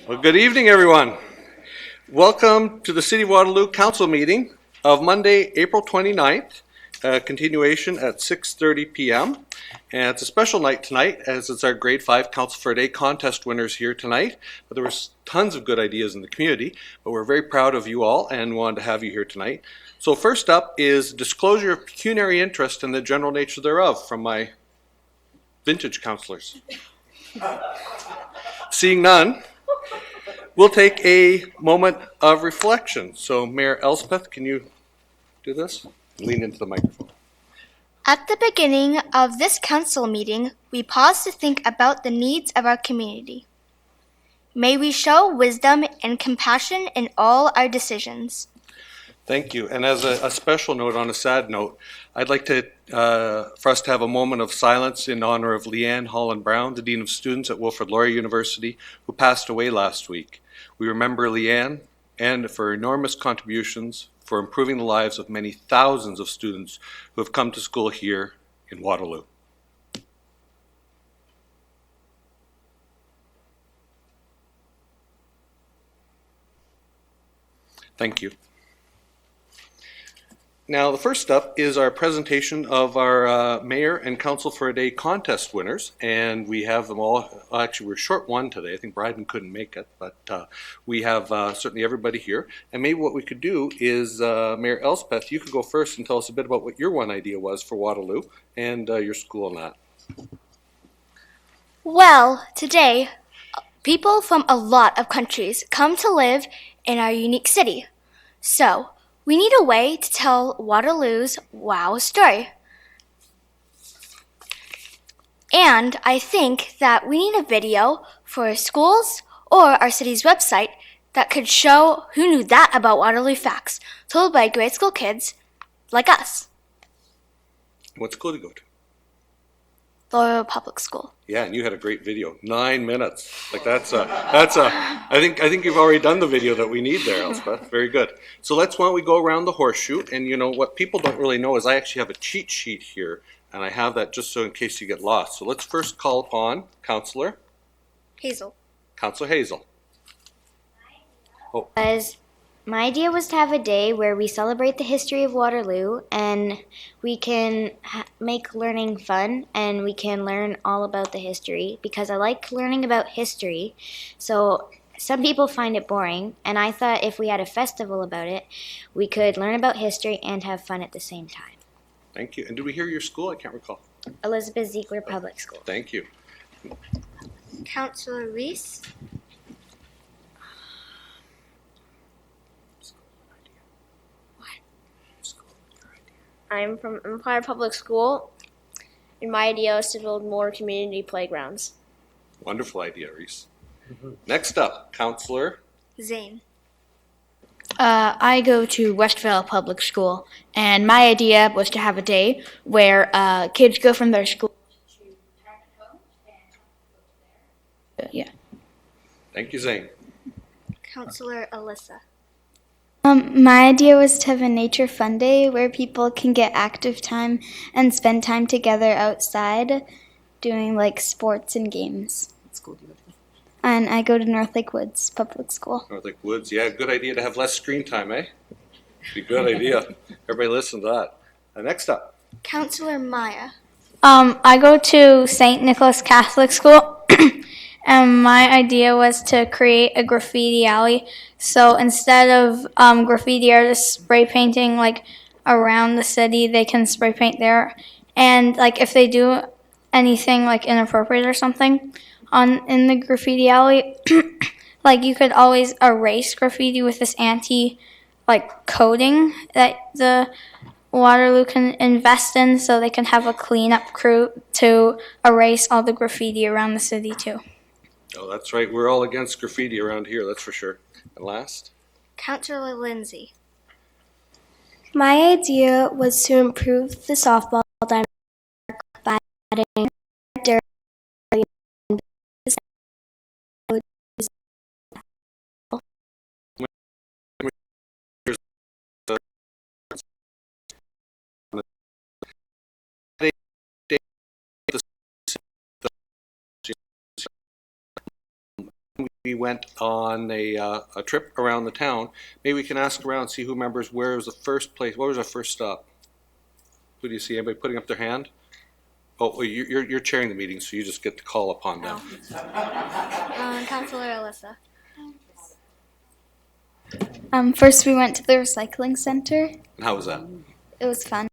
Well, good evening, everyone. Welcome to the City of Waterloo Council meeting of Monday, April 29th, continuation at 6:30 p.m. And it's a special night tonight as it's our grade 5 Council for a Day contest winners here tonight. But there was tons of good ideas in the community, but we're very proud of you all and wanted to have you here tonight. So first up is disclosure of pecuniary interest and the general nature thereof from my vintage councilors. Seeing none, we'll take a moment of reflection. So Mayor Elspeth, can you do this? Lean into the microphone. At the beginning of this council meeting, we pause to think about the needs of our community. May we show wisdom and compassion in all our decisions. Thank you. And as a special note, on a sad note, I'd like to for us to have a moment of silence in honor of Leanne Holland Brown, the Dean of Students at Wilfrid Laurier University, who passed away last week. We remember Leanne and for her enormous contributions for improving the lives of many thousands of students who have come to school here in Waterloo. Thank you. Now, the first up is our presentation of our Mayor and Council for a Day contest winners, and we have them all. Actually, we're short one today. I think Bryden couldn't make it, but we have certainly everybody here. And maybe what we could do is, Mayor Elspeth, you could go first and tell us a bit about what your one idea was for Waterloo and your school and that. Well, today, people from a lot of countries come to live in our unique city. So, we need a way to tell Waterloo's wow story. And I think that we need a video for schools or our city's website that could show who knew that about Waterloo facts told by grade school kids like us. What school did you go to? Waterloo Public School. Yeah, and you had a great video. 9 minutes. Like I think you've already done the video that we need there, Elspeth. Very good. So why don't we go around the horseshoe, and you know what people don't really know is I actually have a cheat sheet here, and I have that just so in case you get lost. So let's first call upon Councillor Hazel. Councillor Hazel. My idea was to have a day where we celebrate the history of Waterloo and we can make learning fun and we can learn all about the history because I like learning about history. So some people find it boring, and I thought if we had a festival about it, we could learn about history and have fun at the same time. Thank you. And did we hear your school? I can't recall. Elizabeth Ziegler Public School. Thank you. Councillor Reese. I'm from Empire Public School, and my idea is to build more community playgrounds. Wonderful idea, Reese. Next up, Councillor Zane. I go to Westvale Public School, and my idea was to have a day where kids go from their school to yeah. Thank you, Zane. Councillor Alyssa. My idea was to have a nature fun day where people can get active time and spend time together outside doing like sports and games. What school do you go to? And I go to North Lake Woods Public School. North Lake Woods, yeah, good idea to have less screen time, eh? Be a good idea. Everybody listen to that. Next up. Councillor Maya. I go to St. Nicholas Catholic School, and my idea was to create a graffiti alley. So instead of graffiti artists spray painting like around the city, they can spray paint there. And like if they do anything like inappropriate or something in the graffiti alley, like you could always erase graffiti with this coating that the Waterloo can invest in, so they can have a cleanup crew to erase all the graffiti around the city too. Oh, that's right. We're all against graffiti around here, that's for sure. And last? Councillor Lindsay. My idea was to improve the softball diamond by adding dirt we went on a trip around the town, maybe we can ask around, see who remembers where was the first place, what was our first stop? Who do you see? Anybody putting up their hand? Oh, well, you're chairing the meeting, so you just get to call upon them. Counselor Alyssa. First, we went to the recycling center. And how was that? It was fun.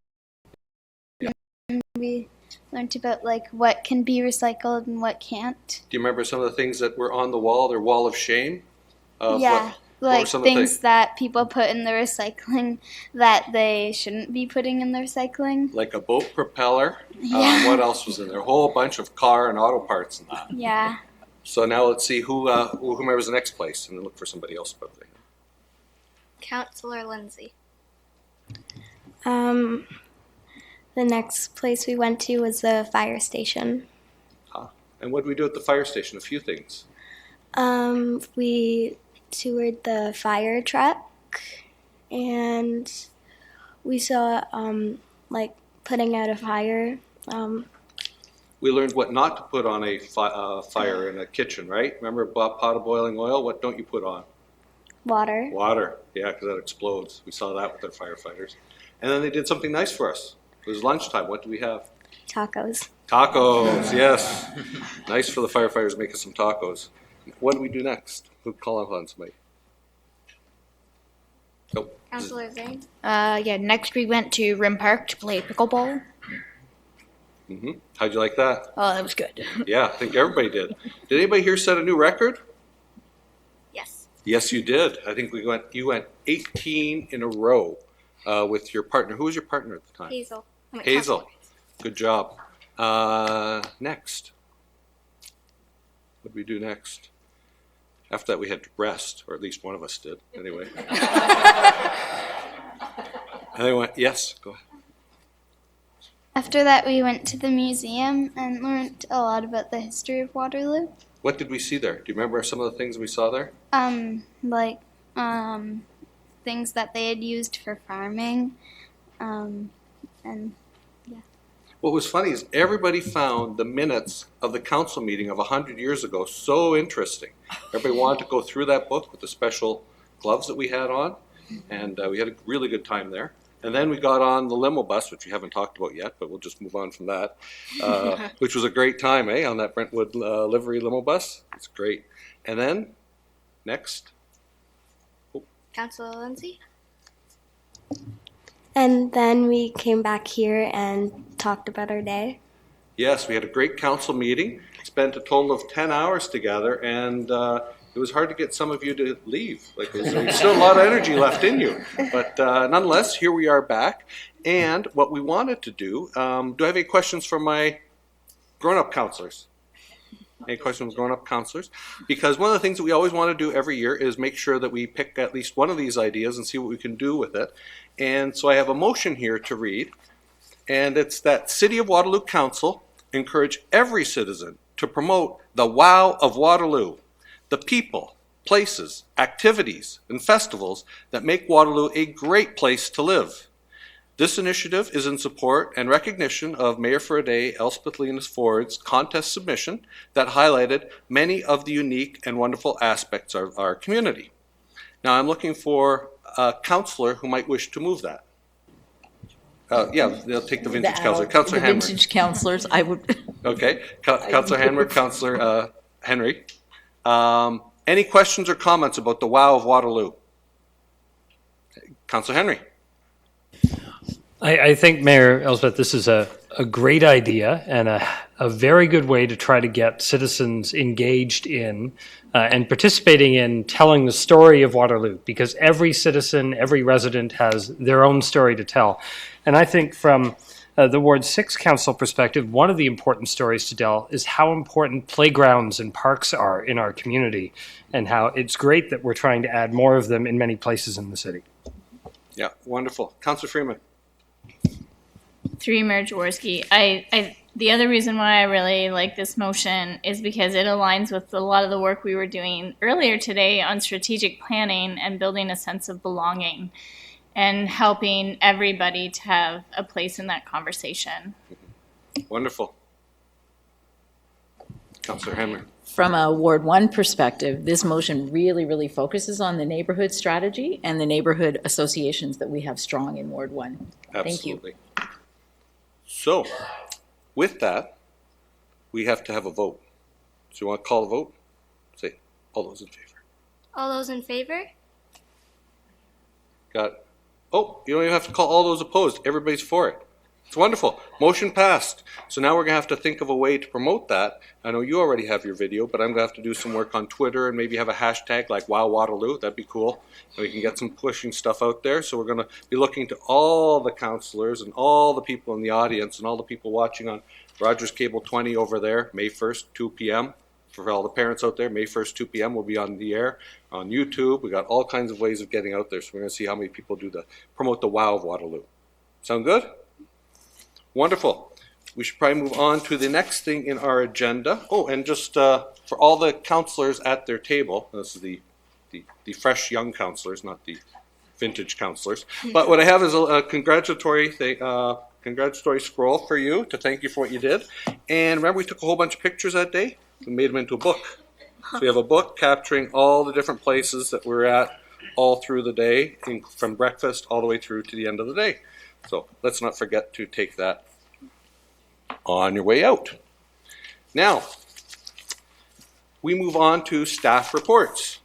We learned about like what can be recycled and what can't. Do you remember some of the things that were on the wall, their wall of shame? Yeah, what were like some of the things that people put in the recycling that they shouldn't be putting in the recycling. Like a boat propeller. Yeah. What else was in there? A whole bunch of car and auto parts and that. Yeah. So now let's see who remembers the next place, and then look for somebody else above there. Counselor Lindsay. The next place we went to was the fire station. And what did we do at the fire station? A few things. We toured the fire truck, and we saw like putting out a fire. We learned what not to put on a fire in a kitchen, right? Remember a pot of boiling oil? What don't you put on? Water. Water, yeah, because that explodes. We saw that with our firefighters. And then they did something nice for us. It was lunchtime. What do we have? Tacos. Tacos, yes. Nice for the firefighters making some tacos. What do we do next? Who call on somebody? Nope. Counselor Zane. Next we went to Rim Park to play pickleball. How'd you like that? Oh, that was good. Yeah, I think everybody did. Did anybody here set a new record? Yes. Yes, you did. I think you went 18 in a row with your partner. Who was your partner at the time? Hazel. Hazel. Good job. Next. What did we do next? After that, we had to rest, or at least one of us did, anyway. Yes, go ahead. After that, we went to the museum and learned a lot about the history of Waterloo. What did we see there? Do you remember some of the things we saw there? Things that they had used for farming, and What was funny is everybody found the minutes of the council meeting of 100 years ago so interesting. Everybody wanted to go through that book with the special gloves that we had on, and we had a really good time there. And then we got on the limo bus, which we haven't talked about yet, but we'll just move on from that, which was a great time, on that Brentwood livery limo bus. It's great. And then, next. Counselor Lindsay. And then we came back here and talked about our day. Yes, we had a great council meeting, spent a total of 10 hours together, and it was hard to get some of you to leave. There's still a lot of energy left in you. But nonetheless, here we are back. And what we wanted to do I have any questions from my grown-up counselors? Any questions from grown-up counselors? Because one of the things that we always want to do every year is make sure that we pick at least one of these ideas and see what we can do with it. And so I have a motion here to read, and it's that City of Waterloo Council encourage every citizen to promote the wow of Waterloo, the people, places, activities, and festivals that make Waterloo a great place to live. This initiative is in support and recognition of Mayor for a Day Elspeth Linus Ford's contest submission that highlighted many of the unique and wonderful aspects of our community. Now I'm looking for a councillor who might wish to move that. They'll take the vintage councillor. Councillor Hanmer. Vintage councillors, I would. Okay, Councillor Hanmer, Councillor Henry. Any questions or comments about the wow of Waterloo? Councillor Henry. I think, Mayor Elspeth, this is a great idea and a very good way to try to get citizens engaged in and participating in telling the story of Waterloo, because every citizen, every resident has their own story to tell. And I think from the Ward 6 Council perspective, one of the important stories to tell is how important playgrounds and parks are in our community, and how it's great that we're trying to add more of them in many places in the city. Yeah, wonderful. Councillor Freeman. Through Mayor Jaworski, the other reason why I really like this motion is because it aligns with a lot of the work we were doing earlier today on strategic planning and building a sense of belonging and helping everybody to have a place in that conversation. Wonderful. Councillor Hammer. from a Ward 1 perspective, this motion really focuses on the neighborhood strategy and the neighborhood associations that we have strong in Ward 1. Thank you. Absolutely. So, with that, we have to have a vote. So you want to call the vote? Say, all those in favor. All those in favor? Got it. Oh, you don't even have to call all those opposed. Everybody's for it. It's wonderful. Motion passed. So now we're going to have to think of a way to promote that. I know you already have your video, but I'm going to have to do some work on Twitter and maybe have a hashtag like Wow Waterloo. That'd be cool. And we can get some pushing stuff out there. So we're going to be looking to all the counselors and all the people in the audience and all the people watching on Rogers Cable 20 over there, May 1st, 2 p.m. For all the parents out there, May 1st, 2 p.m. we'll be on the air on YouTube. We got all kinds of ways of getting out there. So we're going to see how many people do promote the Wow of Waterloo. Sound good? Wonderful. We should probably move on to the next thing in our agenda. Oh, and just for all the counselors at their table, this is the fresh young counselors, not the vintage counselors. But what I have is a congratulatory thing, congratulatory scroll for you to thank you for what you did. And remember, we took a whole bunch of pictures that day. We made them into a book. So we have a book capturing all the different places that we're at all through the day, from breakfast all the way through to the end of the day. So let's not forget to take that on your way out. Now, we move on to staff reports.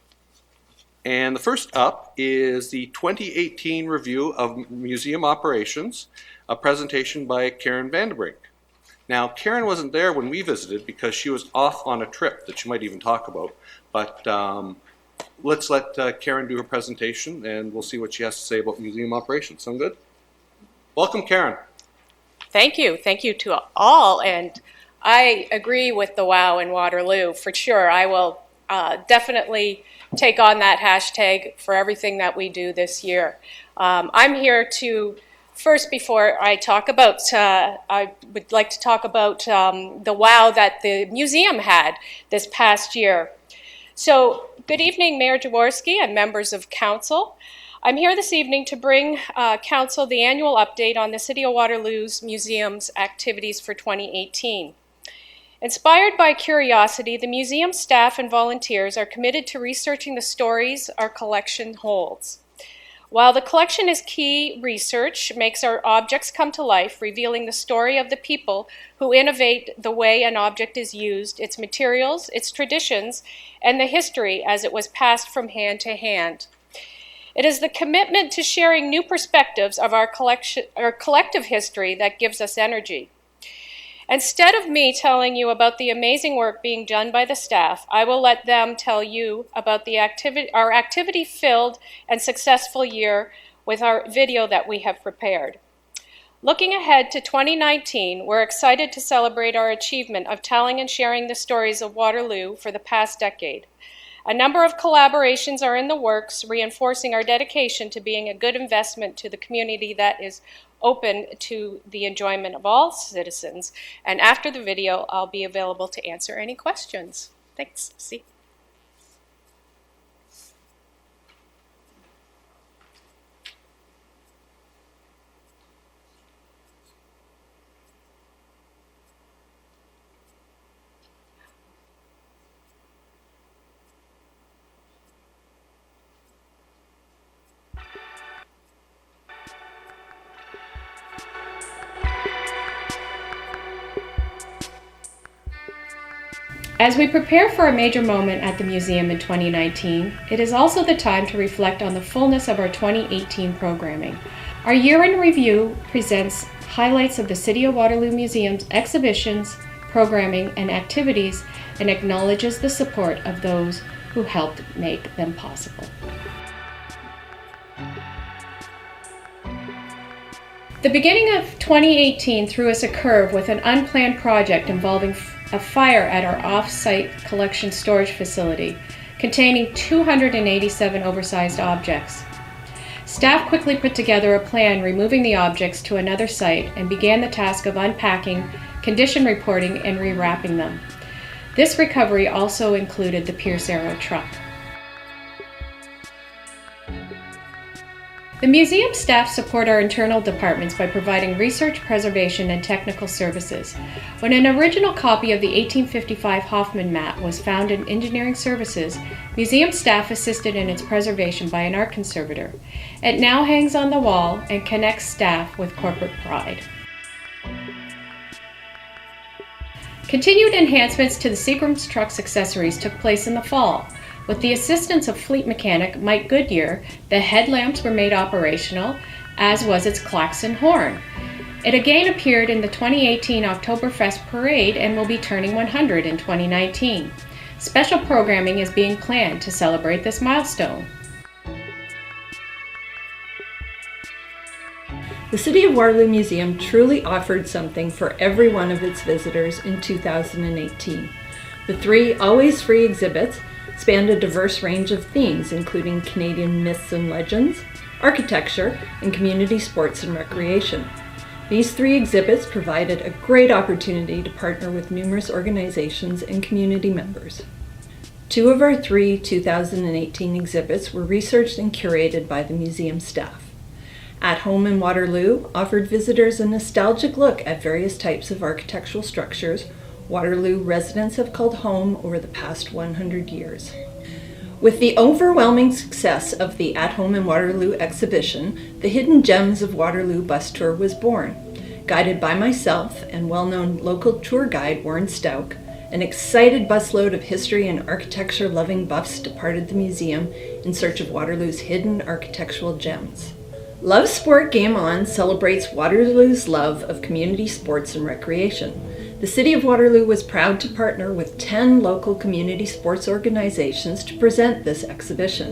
And the first up is the 2018 review of museum operations, a presentation by Karen Vandenbrink. Now, Karen wasn't there when we visited because she was off on a trip that she might even talk about. But let's let Karen do her presentation and we'll see what she has to say about museum operations. Sound good? Welcome, Karen. Thank you. Thank you to all. And I agree with the WOW in Waterloo for sure. I will definitely take on that hashtag for everything that we do this year. I'm here to, first, before I talk about, I would like to talk about the WOW that the museum had this past year. So, good evening, Mayor Jaworski and members of council. I'm here this evening to bring council the annual update on the City of Waterloo's museum's activities for 2018. Inspired by curiosity, the museum staff and volunteers are committed to researching the stories our collection holds. While the collection is key research, makes our objects come to life, revealing the story of the people who innovate the way an object is used, its materials, its traditions, and the history as it was passed from hand to hand. It is the commitment to sharing new perspectives of our collective history that gives us energy. Instead of me telling you about the amazing work being done by the staff, I will let them tell you about our activity-filled and successful year with our video that we have prepared. Looking ahead to 2019, we're excited to celebrate our achievement of telling and sharing the stories of Waterloo for the past decade. A number of collaborations are in the works, reinforcing our dedication to being a good investment to the community that is open to the enjoyment of all citizens. And after the video, I'll be available to answer any questions. Thanks. See. As we prepare for a major moment at the museum in 2019, it is also the time to reflect on the fullness of our 2018 programming. Our year-end review presents highlights of the City of Waterloo Museum's exhibitions, programming, and activities, and acknowledges the support of those who helped make them possible. The beginning of 2018 threw us a curve with an unplanned project involving a fire at our off-site collection storage facility containing 287 oversized objects. Staff quickly put together a plan removing the objects to another site and began the task of unpacking, condition reporting, and rewrapping them. This recovery also included the Pierce Arrow truck. The museum staff support our internal departments by providing research, preservation, and technical services. When an original copy of the 1855 Hoffman map was found in engineering services, museum staff assisted in its preservation by an art conservator. It now hangs on the wall and connects staff with corporate pride. Continued enhancements to the Seagram's truck's accessories took place in the fall. With the assistance of fleet mechanic Mike Goodyear, the headlamps were made operational, as was its klaxon horn. It again appeared in the 2018 Oktoberfest parade and will be turning 100 in 2019. Special programming is being planned to celebrate this milestone. The City of Waterloo Museum truly offered something for every one of its visitors in 2018. The 3 always free exhibits spanned a diverse range of themes, including Canadian myths and legends, architecture, and community sports and recreation. These 3 exhibits provided a great opportunity to partner with numerous organizations and community members. 2 of our 3 2018 exhibits were researched and curated by the museum staff. At Home in Waterloo offered visitors a nostalgic look at various types of architectural structures Waterloo residents have called home over the past 100 years. With the overwhelming success of the At Home in Waterloo exhibition, the Hidden Gems of Waterloo bus tour was born. Guided by myself and well-known local tour guide Warren Stauck, an excited busload of history and architecture-loving buffs departed the museum in search of Waterloo's hidden architectural gems. Love Sport Game On celebrates Waterloo's love of community sports and recreation. The City of Waterloo was proud to partner with 10 local community sports organizations to present this exhibition.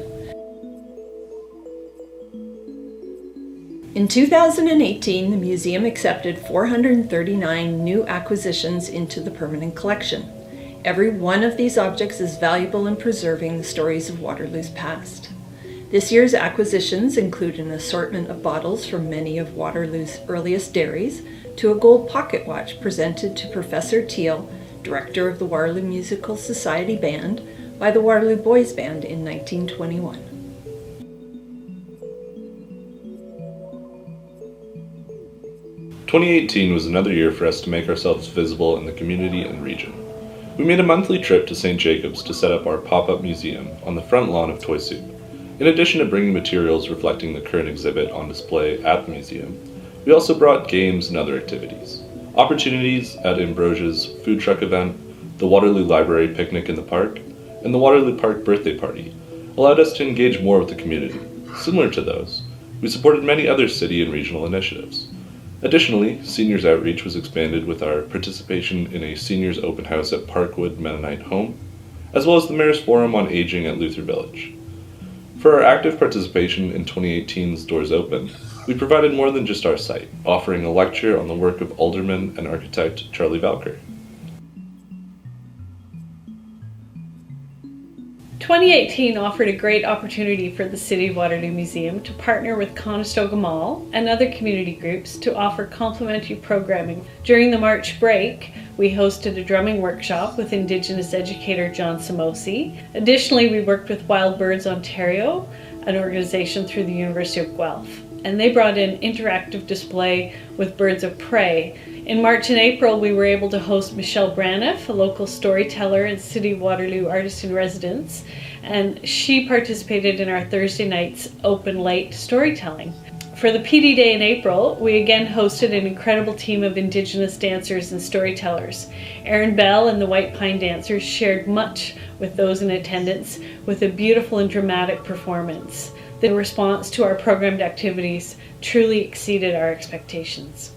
In 2018, the museum accepted 439 new acquisitions into the permanent collection. Every one of these objects is valuable in preserving the stories of Waterloo's past. This year's acquisitions include an assortment of bottles from many of Waterloo's earliest dairies, to a gold pocket watch presented to Professor Teal, director of the Waterloo Musical Society Band, by the Waterloo Boys Band in 1921. "2018 was another year for us to make ourselves visible in the community and region. We made a monthly trip to St. Jacobs to set up our pop-up museum on the front lawn of Toy Soup. In addition to bringing materials reflecting the current exhibit on display at the museum, we also brought games and other activities. Opportunities at Ambrosia's food truck event, the Waterloo Library picnic in the park, and the Waterloo Park birthday party allowed us to engage more with the community. Similar to those, we supported many other city and regional initiatives. Additionally, Seniors Outreach was expanded with our participation in a Seniors Open House at Parkwood Mennonite Home, as well as the Mayor's Forum on Aging at Luther Village. For our active participation in 2018's Doors Open, we provided more than just our site, offering a lecture on the work of alderman and architect Charlie Valker. 2018 offered a great opportunity for the City of Waterloo Museum to partner with Conestoga Mall and other community groups to offer complimentary programming. During the March break, we hosted a drumming workshop with Indigenous educator John Samosi. Additionally, we worked with Wild Birds Ontario, an organization through the University of Guelph, and they brought in interactive display with birds of prey. In March and April, we were able to host Michelle Braniff, a local storyteller and City of Waterloo artist in residence, and she participated in our Thursday night's open light storytelling. For the PD Day in April, we again hosted an incredible team of Indigenous dancers and storytellers. Erin Bell and the White Pine Dancers shared much with those in attendance with a beautiful and dramatic performance. The response to our programmed activities truly exceeded our expectations.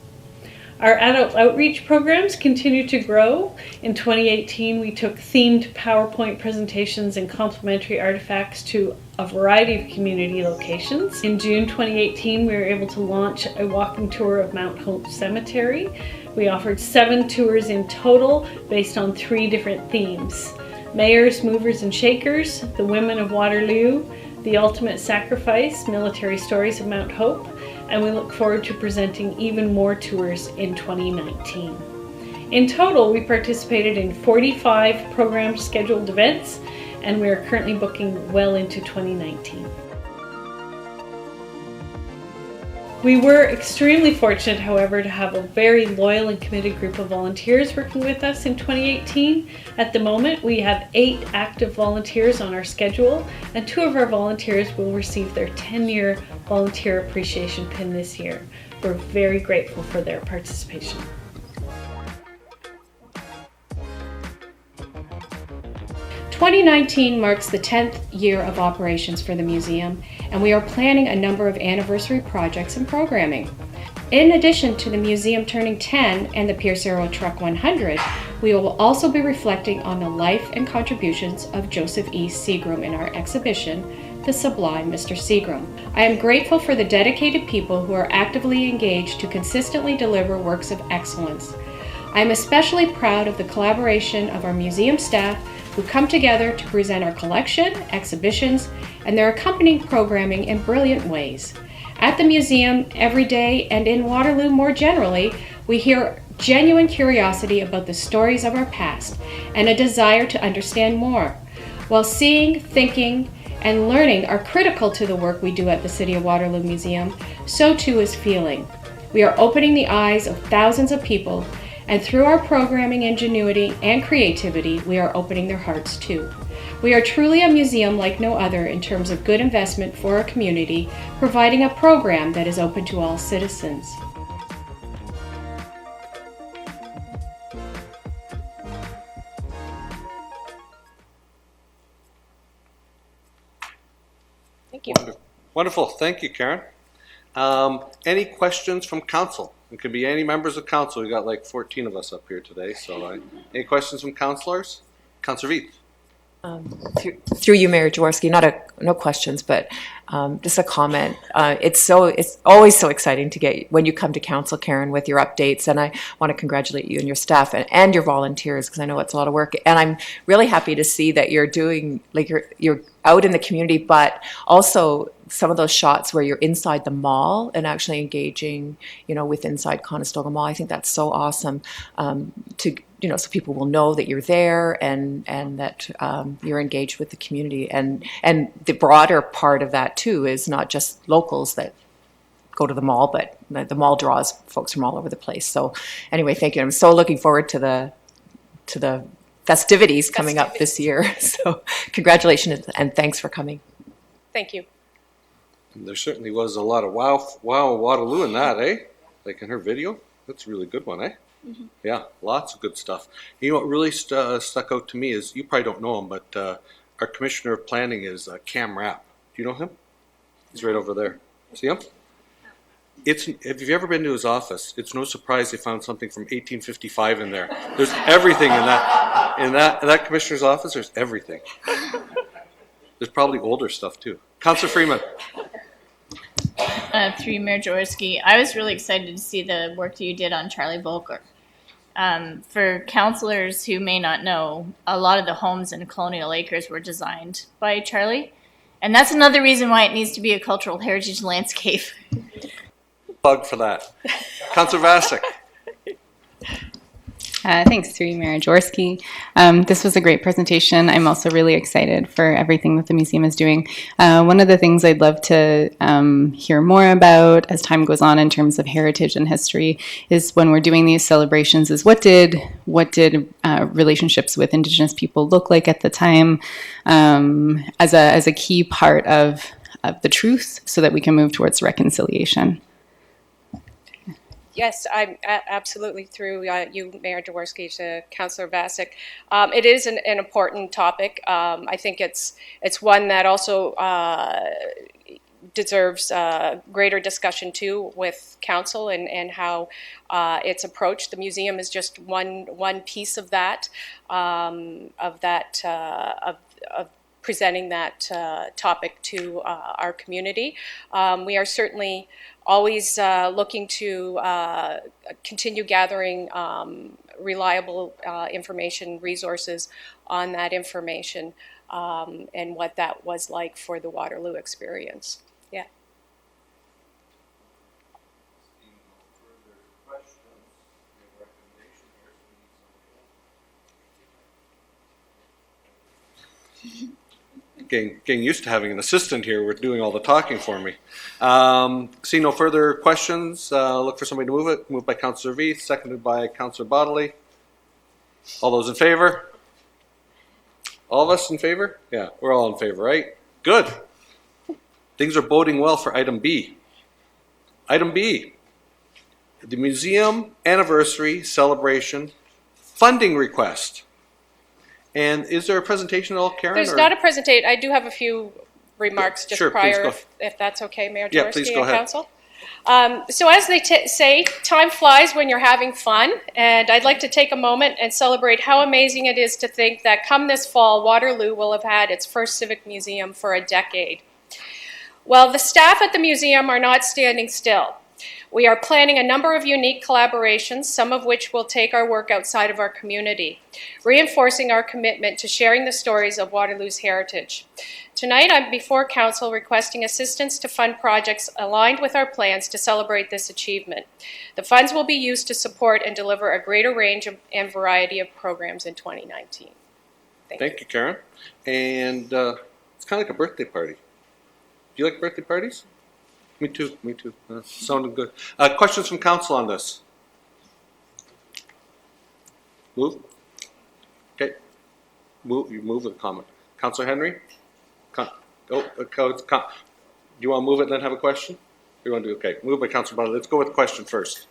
Our adult outreach programs continue to grow. In 2018, we took themed PowerPoint presentations and complimentary artifacts to a variety of community locations. In June 2018, we were able to launch a walking tour of Mount Hope Cemetery. We offered 7 tours in total based on 3 different themes: Mayors, Movers and Shakers, the Women of Waterloo, the Ultimate Sacrifice, Military Stories of Mount Hope, and we look forward to presenting even more tours in 2019. In total, we participated in 45 programmed scheduled events, and we are currently booking well into 2019. We were extremely fortunate, however, to have a very loyal and committed group of volunteers working with us in 2018. At the moment, we have 8 active volunteers on our schedule, and 2 of our volunteers will receive their 10-year volunteer appreciation pin this year. We're very grateful for their participation. "2019 marks the 10th year of operations for the museum, and we are planning a number of anniversary projects and programming. In addition to the museum turning 10 and the Pierce Arrow Truck 100, we will also be reflecting on the life and contributions of Joseph E. Seagram in our exhibition, The Sublime Mr. Seagram. I am grateful for the dedicated people who are actively engaged to consistently deliver works of excellence. I am especially proud of the collaboration of our museum staff who come together to present our collection, exhibitions, and their accompanying programming in brilliant ways. At the museum, every day, and in Waterloo more generally, we hear genuine curiosity about the stories of our past and a desire to understand more. While seeing, thinking, and learning are critical to the work we do at the City of Waterloo Museum, so too is feeling. We are opening the eyes of thousands of people, and through our programming ingenuity and creativity, we are opening their hearts too. We are truly a museum like no other in terms of good investment for our community, providing a program that is open to all citizens. Thank you. Wonderful. Thank you, Karen. Any questions from council? It could be any members of council. We got like 14 of us up here today. So, any questions from councilors? Councilor Veith. Through you, Mayor Jaworski, no questions, but just a comment. It's always so exciting to get when you come to council, Karen, with your updates, and I want to congratulate you and your staff and your volunteers because I know it's a lot of work. And I'm really happy to see that you're doing you're out in the community, but also some of those shots where you're inside the mall and actually engaging, with inside Conestoga Mall. I think that's so awesome so people will know that you're there and that you're engaged with the community. And the broader part of that too is not just locals that go to the mall, but the mall draws folks from all over the place. So anyway, thank you. I'm so looking forward to the festivities coming up this year. So congratulations and thanks for coming. Thank you. There certainly was a lot of wow Waterloo in that, eh? Like in her video. That's a really good one, eh? Mm-hmm. Yeah, lots of good stuff. You know what really stuck out to me is, you probably don't know him, but our Commissioner of Planning is Cam Rapp. Do you know him? He's right over there. See him? If you've ever been to his office, it's no surprise they found something from 1855 in there. There's everything in that Commissioner's office. There's everything. There's probably older stuff too. Councillor Freeman. Through Mayor Jaworski, I was really excited to see the work that you did on Charlie Volker. For councillors who may not know, a lot of the homes in Colonial Acres were designed by Charlie, and that's another reason why it needs to be a cultural heritage landscape. Plug for that. Councillor Vasic. Thanks, through Mayor Jaworski. This was a great presentation. I'm also really excited for everything that the museum is doing. One of the things I'd love to hear more about as time goes on in terms of heritage and history is when we're doing these celebrations is what did relationships with Indigenous people look like at the time as a key part of the truth so that we can move towards reconciliation. Yes, I'm absolutely through you, Mayor Jaworski, to Councillor Vasic. It is an important topic. I think it's one that also deserves greater discussion too with council and how it's approached. The museum is just one piece of that, of presenting that topic to our community. We are certainly always looking to continue gathering reliable information, resources on that information, and what that was like for the Waterloo experience. Yeah. getting used to having an assistant here with doing all the talking for me. See no further questions. Look for somebody to move it. Moved by Councillor Veith, seconded by Councillor Bodley. All those in favor? All of us in favor? Yeah, we're all in favor, right? Good. Things are boding well for item B. Item B, the museum anniversary celebration funding request. And is there a presentation at all, Karen? There's not a presentation. I do have a few remarks just Sure, prior, if that's okay, Mayor Jaworski Yeah, please go and ahead. Council. So as they say, time flies when you're having fun, and I'd like to take a moment and celebrate how amazing it is to think that come this fall, Waterloo will have had its first civic museum for a decade. Well, the staff at the museum are not standing still. We are planning a number of unique collaborations, some of which will take our work outside of our community, reinforcing our commitment to sharing the stories of Waterloo's heritage. Tonight, I'm before Council requesting assistance to fund projects aligned with our plans to celebrate this achievement. The funds will be used to support and deliver a greater range and variety of programs in 2019. Thank you, Karen. And it's kind of like a birthday party. Do you like birthday parties? Me too, me too. Sounded good. Questions from council on this? Move? Okay. You move with a comment. Councillor Henry? Do you want to move it and then have a question? Or you want to do, okay. Move by Councillor Butler. Let's go with the question first.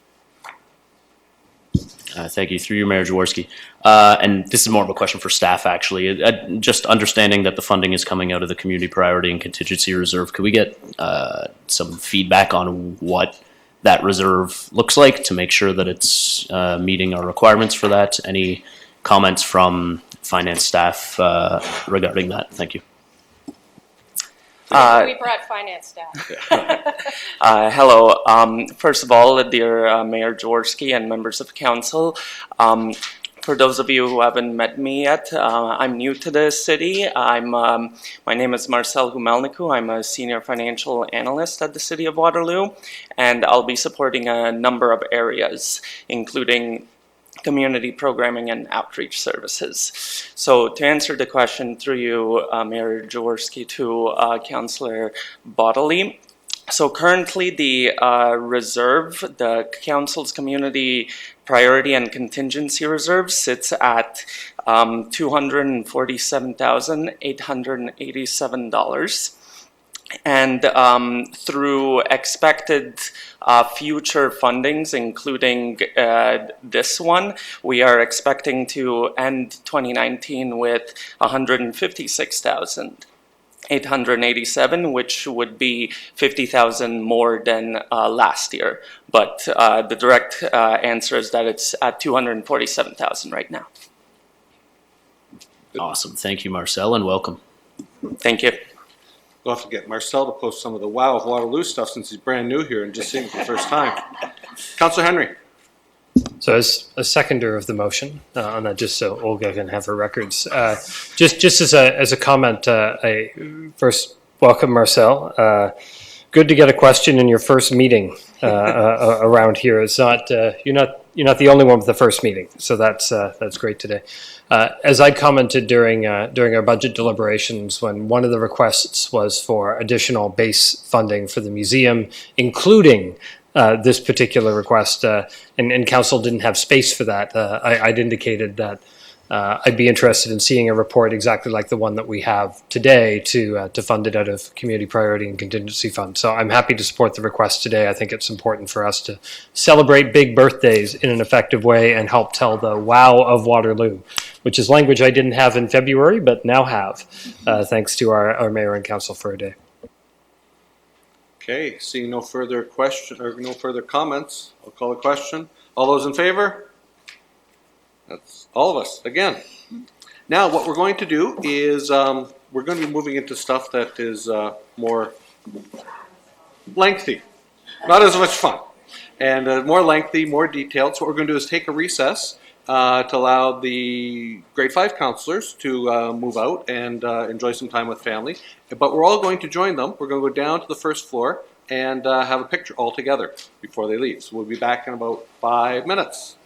Thank you. Through you, Mayor Jaworski. And this is more of a question for staff, actually. Just understanding that the funding is coming out of the Community Priority and Contingency Reserve, could we get some feedback on what that reserve looks like to make sure that it's meeting our requirements for that? Any comments from finance staff regarding that? Thank you. We brought finance staff. Hello. First of all, dear Mayor Jaworski and members of council, for those of you who haven't met me yet, I'm new to the city. My name is Marcel Humelniku. I'm a senior financial analyst at the City of Waterloo, and I'll be supporting a number of areas, including community programming and outreach services. So to answer the question through you, Mayor Jaworski, to Councillor Bodley, so currently the reserve, the council's community priority and contingency reserve sits at $247,887. And through expected future fundings, including this one, we are expecting to end 2019 with $156,887, which would be $50,000 more than last year. But the direct answer is that it's at $247,000 right now. Awesome. Thank you, Marcel, and welcome. Thank you. We'll have to get Marcel to post some of the Wow of Waterloo stuff since he's brand new here and just seeing it for the first time. Councillor Henry. So as a seconder of the motion on that, just so Olga can have her records, just as a comment, I first welcome Marcel. Good to get a question in your first meeting around here. It's not you're not the only one with the first meeting, so that's great today. As I commented during our budget deliberations, when one of the requests was for additional base funding for the museum, including this particular request, and council didn't have space for that, I'd indicated that I'd be interested in seeing a report exactly like the one that we have today to fund it out of Community Priority and Contingency Fund. So I'm happy to support the request today. I think it's important for us to celebrate big birthdays in an effective way and help tell the wow of Waterloo, which is language I didn't have in February, but now have, thanks to our mayor and council for a day. Okay, seeing no further question or no further comments, I'll call a question. All those in favor? That's all of us, again. Now, what we're going to do is we're going to be moving into stuff that is more lengthy, not as much fun, and more lengthy, more detailed. So what we're going to do is take a recess to allow the grade 5 counselors to move out and enjoy some time with family. But we're all going to join them. We're going to go down to the first floor and have a picture all together before they leave. So we'll be back in about 5 minutes.